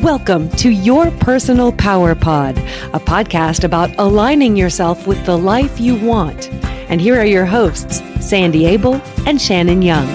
Welcome to Your Personal Power Pod, a podcast about aligning yourself with the life you want. And here are your hosts, Sandy Abel and Shannon Young.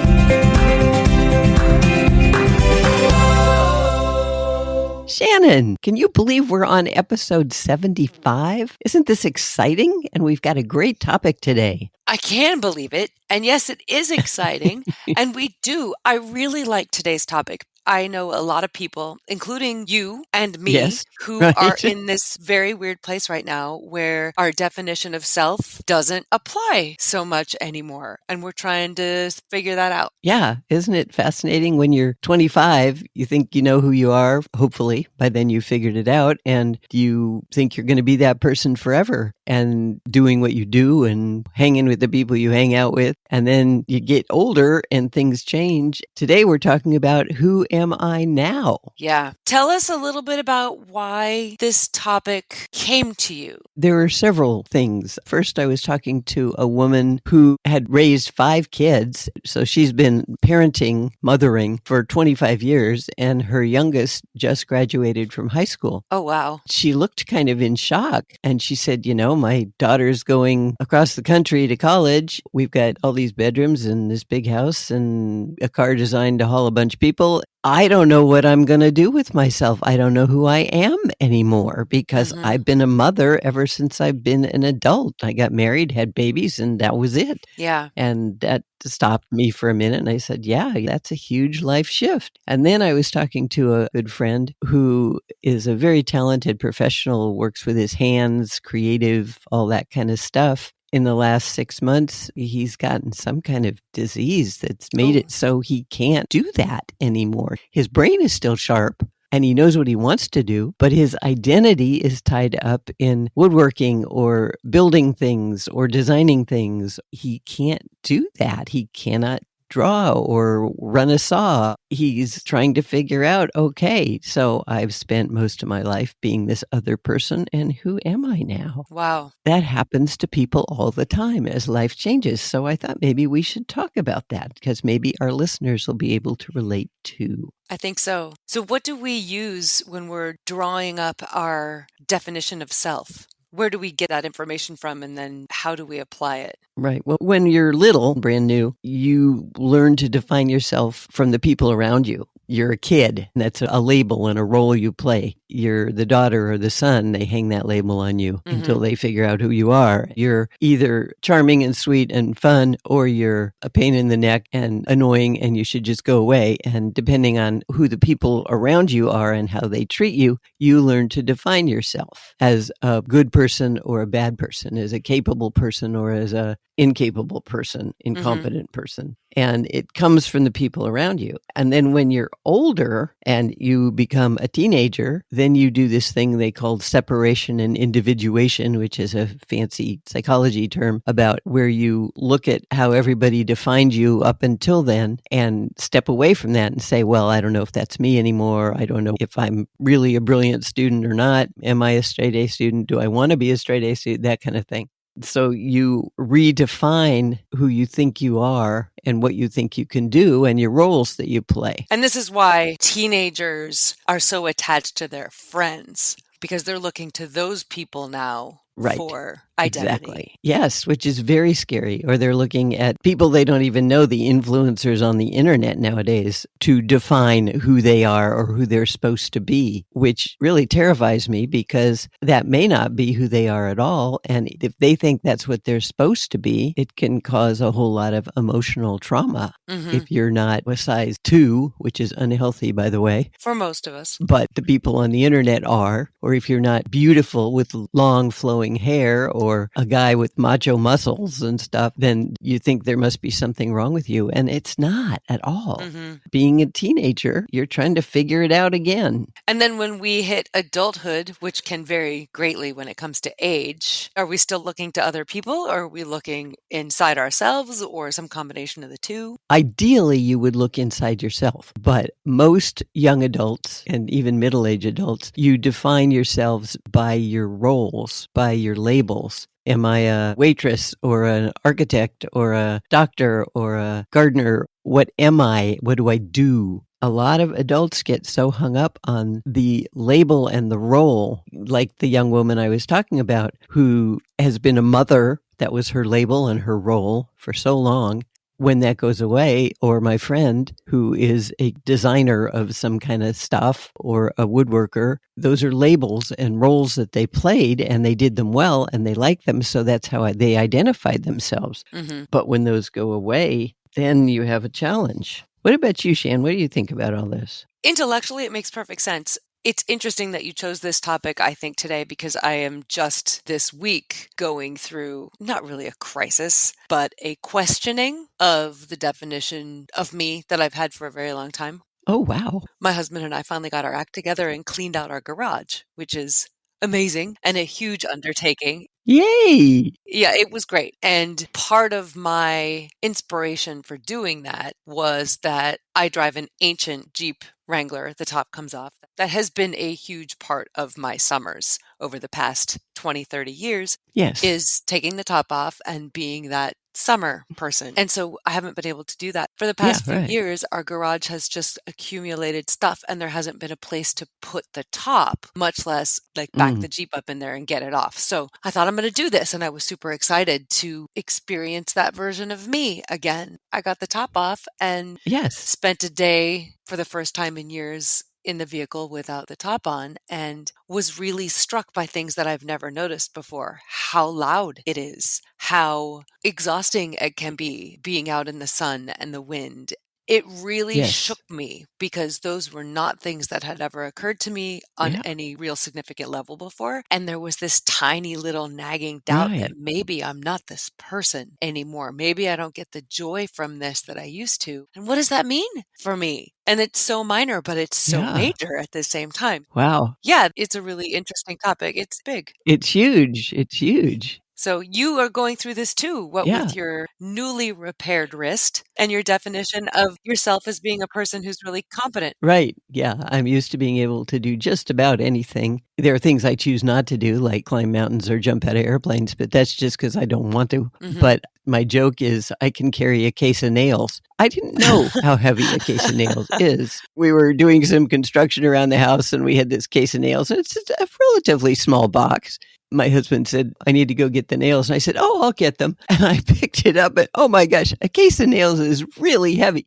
Shannon, can you believe we're on episode 75? Isn't this exciting? And we've got a great topic today. I can believe it. And yes, it is exciting. And we do. I really like today's topic. I know a lot of people, including you and me, Yes, who right. are in this very weird place right now where our definition of self doesn't apply so much anymore. And we're trying to figure that out. Yeah, isn't it fascinating? When you're 25, you think you know who you are, hopefully. By then you figured it out, and you think you're going to be that person forever and doing what you do and hanging with the people you hang out with. And then you get older and things change. Today we're talking about who am I now? Yeah. Tell us a little bit about why this topic came to you. There were several things. First, I was talking to a woman who had raised 5 kids. So she's been parenting, mothering for 25 years, and her youngest just graduated from high school. Oh, wow. She looked kind of in shock, and she said, my daughter's going across the country to college. We've got all these bedrooms and this big house and a car designed to haul a bunch of people. I don't know what I'm going to do with myself. I don't know who I am anymore because I've been a mother ever since I've been an adult. I got married, had babies, and that was it. Yeah. And that stopped me for a minute. And I said, yeah, that's a huge life shift. And then I was talking to a good friend who is a very talented professional, works with his hands, creative, all that kind of stuff. In the last 6 months, he's gotten some kind of disease that's made it so he can't do that anymore. His brain is still sharp and he knows what he wants to do, but his identity is tied up in woodworking or building things or designing things. He can't do that. He cannot draw or run a saw. He's trying to figure out, okay, so I've spent most of my life being this other person, and who am I now? Wow. That happens to people all the time as life changes. So I thought maybe we should talk about that because maybe our listeners will be able to relate too. I think so. So what do we use when we're drawing up our definition of self? Where do we get that information from, and then how do we apply it? Right. Well, when you're little, brand new, you learn to define yourself from the people around you. You're a kid. That's a label and a role you play. You're the daughter or the son. They hang that label on you until they figure out who you are. You're either charming and sweet and fun, or you're a pain in the neck and annoying and you should just go away. And depending on who the people around you are and how they treat you, you learn to define yourself as a good person or a bad person, as a capable person or as a incapable person, incompetent person. And it comes from the people around you. And then when you're older and you become a teenager, then you do this thing they call separation and individuation, which is a fancy psychology term about where you look at how everybody defined you up until then and step away from that and say, well, I don't know if that's me anymore. I don't know if I'm really a brilliant student or not. Am I a straight A student? Do I want to be a straight A student? That kind of thing. So you redefine who you think you are and what you think you can do and your roles that you play. And this is why teenagers are so attached to their friends, because they're looking to those people now for identity. Exactly. Yes, which is very scary. Or they're looking at people they don't even know, the influencers on the internet nowadays, to define who they are or who they're supposed to be, which really terrifies me because that may not be who they are at all. And if they think that's what they're supposed to be, it can cause a whole lot of emotional trauma if you're not a size 2, which is unhealthy, by the way. For most of us. But the people on the internet are, or if you're not beautiful with long flowing hair or a guy with macho muscles and stuff, then you think there must be something wrong with you. And it's not at all. Being a teenager, you're trying to figure it out again. And then when we hit adulthood, which can vary greatly when it comes to age, are we still looking to other people, or are we looking inside ourselves, or some combination of the two? Ideally, you would look inside yourself. But most young adults and even middle-aged adults, you define yourselves by your roles, by your labels. Am I a waitress or an architect or a doctor or a gardener? What am I? What do I do? A lot of adults get so hung up on the label and the role, like the young woman I was talking about who has been a mother. That was her label and her role for so long. When that goes away, or my friend who is a designer of some kind of stuff or a woodworker, those are labels and roles that they played and they did them well and they liked them. So that's how they identified themselves. Mm-hmm. But when those go away, then you have a challenge. What about you, Shan? What do you think about all this? Intellectually, it makes perfect sense. It's interesting that you chose this topic, I think, today, because I am just this week going through not really a crisis, but a questioning of the definition of me that I've had for a very long time. Oh, wow. My husband and I finally got our act together and cleaned out our garage, which is amazing and a huge undertaking. Yay. Yeah, it was great. And part of my inspiration for doing that was that I drive an ancient Jeep Wrangler. The top comes off. That has been a huge part of my summers over the past 20, 30 years, Yes. is taking the top off and being that summer person. And so I haven't been able to do that. For the past few right. years, our garage has just accumulated stuff and there hasn't been a place to put the top, much less like back the Jeep up in there and get it off. So I thought I'm going to do this and I was super excited to experience that version of me again. I got the top off and Yes. spent a day for the first time in years in the vehicle without the top on and was really struck by things that I've never noticed before. How loud it is, how exhausting it can be being out in the sun and the wind. It really shook me because those were not things that had ever occurred to me on any real significant level before. And there was this tiny little nagging doubt that maybe I'm not this person anymore. Maybe I don't get the joy from this that I used to. And what does that mean for me? And it's so minor, but it's so major at the same time. Wow. Yeah, it's a really interesting topic. It's big. It's huge. It's huge. So you are going through this too, what with your newly repaired wrist and your definition of yourself as being a person who's really competent. Right. Yeah. I'm used to being able to do just about anything. There are things I choose not to do, like climb mountains or jump out of airplanes, but that's just because I don't want to. Mhm. But my joke is I can carry a case of nails. I didn't know how heavy a case of nails is. We were doing some construction around the house and we had this case of nails, and it's a relatively small box. My husband said, I need to go get the nails. And I said, oh, I'll get them. And I picked it up and, oh my gosh, a case of nails is really heavy.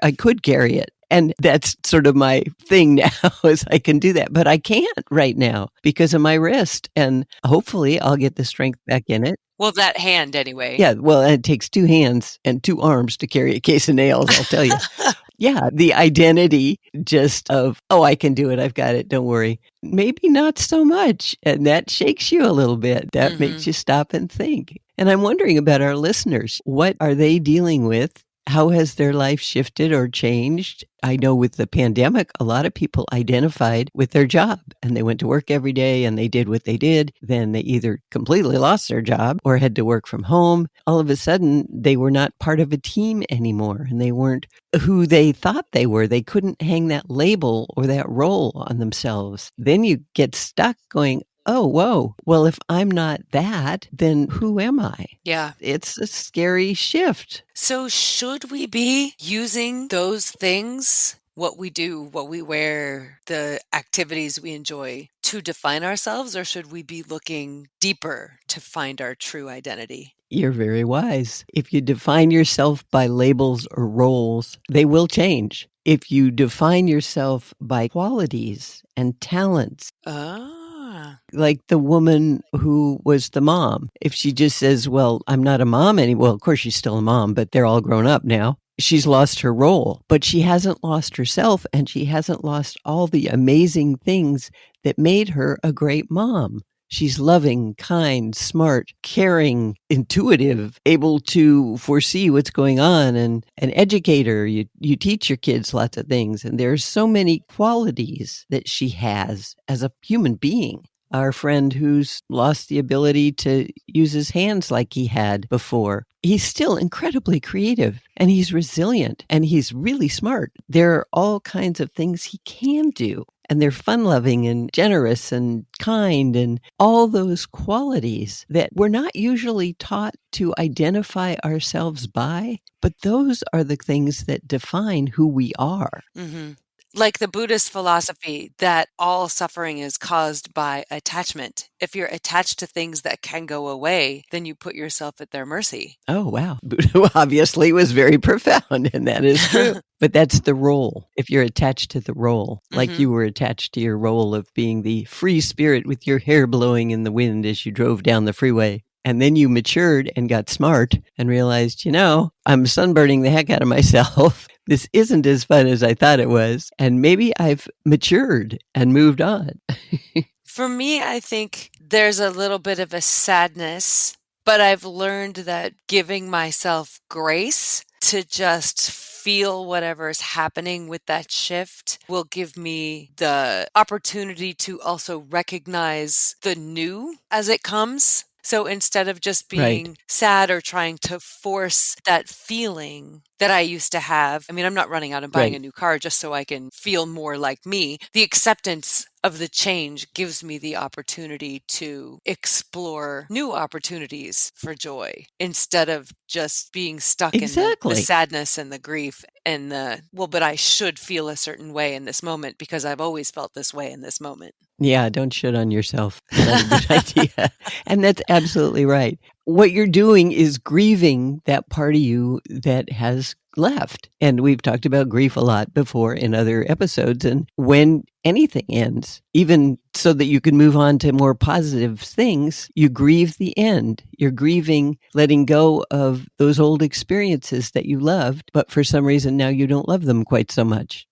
I could carry it. And that's sort of my thing now is I can do that. But I can't right now because of my wrist. And hopefully I'll get the strength back in it. Well, that hand anyway. Yeah, well, it takes 2 hands and 2 arms to carry a case of nails, I'll tell you. Yeah, the identity just of, oh, I can do it. I've got it. Don't worry. Maybe not so much. And that shakes you a little bit. That makes you stop and think. And I'm wondering about our listeners. What are they dealing with? How has their life shifted or changed? I know with the pandemic, a lot of people identified with their job and they went to work every day and they did what they did. Then they either completely lost their job or had to work from home. All of a sudden, they were not part of a team anymore and they weren't who they thought they were. They couldn't hang that label or that role on themselves. Then you get stuck going, oh, whoa. Well, if I'm not that, then who am I? Yeah. It's a scary shift. So should we be using those things, what we do, what we wear, the activities we enjoy to define ourselves, or should we be looking deeper to find our true identity? You're very wise. If you define yourself by labels or roles, they will change. If you define yourself by qualities and talents, like the woman who was the mom. If she just says, well, I'm not a mom anymore. Well, of course she's still a mom, but they're all grown up now. She's lost her role, but she hasn't lost herself and she hasn't lost all the amazing things that made her a great mom. She's loving, kind, smart, caring, intuitive, able to foresee what's going on, and an educator. You teach your kids lots of things, and there's so many qualities that she has as a human being. our friend who's lost the ability to use his hands like he had before. He's still incredibly creative and he's resilient and he's really smart. There are all kinds of things he can do. And they're fun-loving and generous and kind and all those qualities that we're not usually taught to identify ourselves by, but those are the things that define who we are. Mm-hmm. Like the Buddhist philosophy that all suffering is caused by attachment. If you're attached to things that can go away, then you put yourself at their mercy. Oh, wow. Buddha obviously was very profound, and that is true. But that's the role. If you're attached to the role, like you were attached to your role of being the free spirit with your hair blowing in the wind as you drove down the freeway. And then you matured and got smart and realized, I'm sunburning the heck out of myself. This isn't as fun as I thought it was. And maybe I've matured and moved on. For me, I think there's a little bit of a sadness, but I've learned that giving myself grace to just feel whatever is happening with that shift will give me the opportunity to also recognize the new as it comes. So instead of just being sad or trying to force that feeling that I used to have, I'm not running out and buying a new car just so I can feel more like me. The acceptance of the change gives me the opportunity to explore new opportunities for joy instead of just being stuck in the sadness and the grief and but I should feel a certain way in this moment because I've always felt this way in this moment. Yeah, don't shit on yourself. Not a good idea. And that's absolutely right. What you're doing is grieving that part of you that has left. And we've talked about grief a lot before in other episodes. And when anything ends, even so that you can move on to more positive things, you grieve the end. You're grieving letting go of those old experiences that you loved, but for some reason now you don't love them quite so much.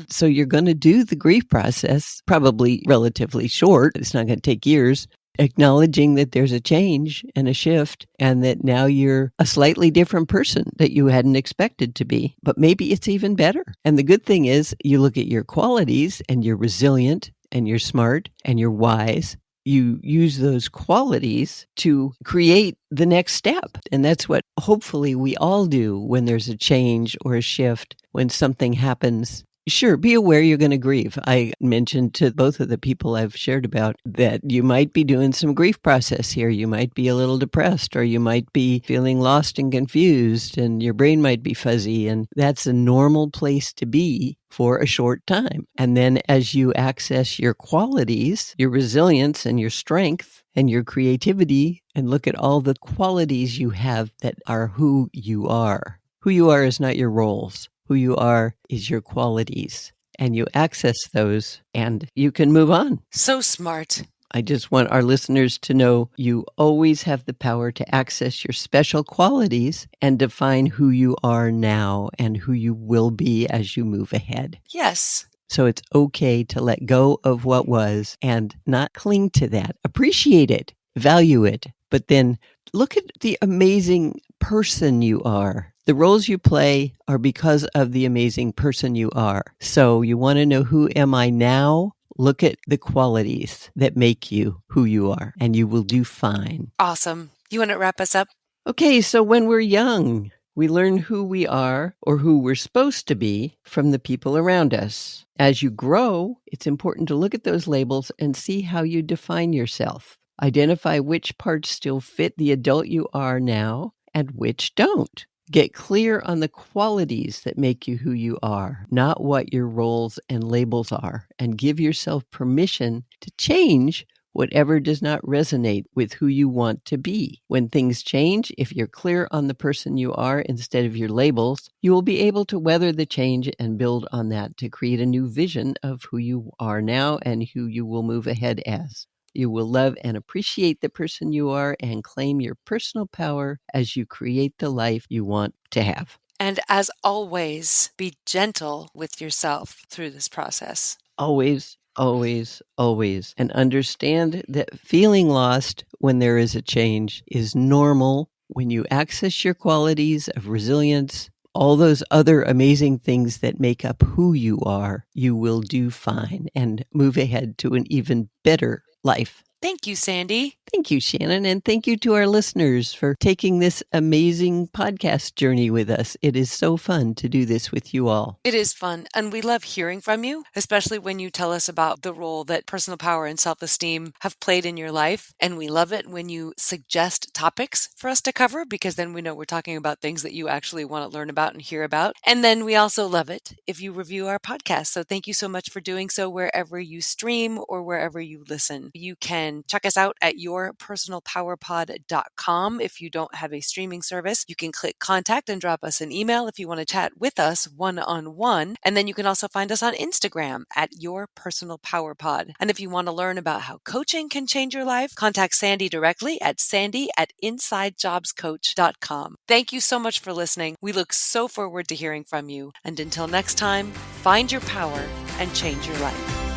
So you're going to do the grief process, probably relatively short. It's not going to take years. Acknowledging that there's a change and a shift and that now you're a slightly different person that you hadn't expected to be, but maybe it's even better. And the good thing is you look at your qualities and you're resilient and you're smart and you're wise. You use those qualities to create the next step. And that's what hopefully we all do when there's a change or a shift, when something happens. Sure, be aware you're going to grieve. I mentioned to both of the people I've shared about that you might be doing some grief process here. You might be a little depressed, or you might be feeling lost and confused, and your brain might be fuzzy. And that's a normal place to be for a short time. And then as you access your qualities, your resilience and your strength and your creativity, and look at all the qualities you have that are who you are. Who you are is not your roles. Who you are is your qualities, and you access those and you can move on. So smart. I just want our listeners to know you always have the power to access your special qualities and define who you are now and who you will be as you move ahead. Yes. So it's okay to let go of what was and not cling to that. Appreciate it, value it, but then look at the amazing person you are. The roles you play are because of the amazing person you are. So you want to know, who am I now? Look at the qualities that make you who you are, and you will do fine. Awesome. You want to wrap us up? Okay, so when we're young, we learn who we are or who we're supposed to be from the people around us. As you grow, it's important to look at those labels and see how you define yourself. Identify which parts still fit the adult you are now and which don't. Get clear on the qualities that make you who you are, not what your roles and labels are, and give yourself permission to change whatever does not resonate with who you want to be. When things change, if you're clear on the person you are instead of your labels, you will be able to weather the change and build on that to create a new vision of who you are now and who you will move ahead as. You will love and appreciate the person you are and claim your personal power as you create the life you want to have. And as always, be gentle with yourself through this process. Always, always, always. And understand that feeling lost when there is a change is normal. When you access your qualities of resilience, all those other amazing things that make up who you are, you will do fine and move ahead to an even better life. Thank you, Sandy. Thank you, Shannon. And thank you to our listeners for taking this amazing podcast journey with us. It is so fun to do this with you all. It is fun, and we love hearing from you, especially when you tell us about the role that personal power and self-esteem have played in your life. And we love it when you suggest topics for us to cover, because then we know we're talking about things that you actually want to learn about and hear about. And then we also love it if you review our podcast. So thank you so much for doing so wherever you stream or wherever you listen. You can check us out at yourpersonalpowerpod.com. If you don't have a streaming service, you can click contact and drop us an email if you want to chat with us one-on-one. And then you can also find us on Instagram at Your Personal Power Pod. And if you want to learn about how coaching can change your life, contact Sandy directly at sandy@insidejobscoach.com. Thank you so much for listening. We look so forward to hearing from you. And until next time, find your power and change your life.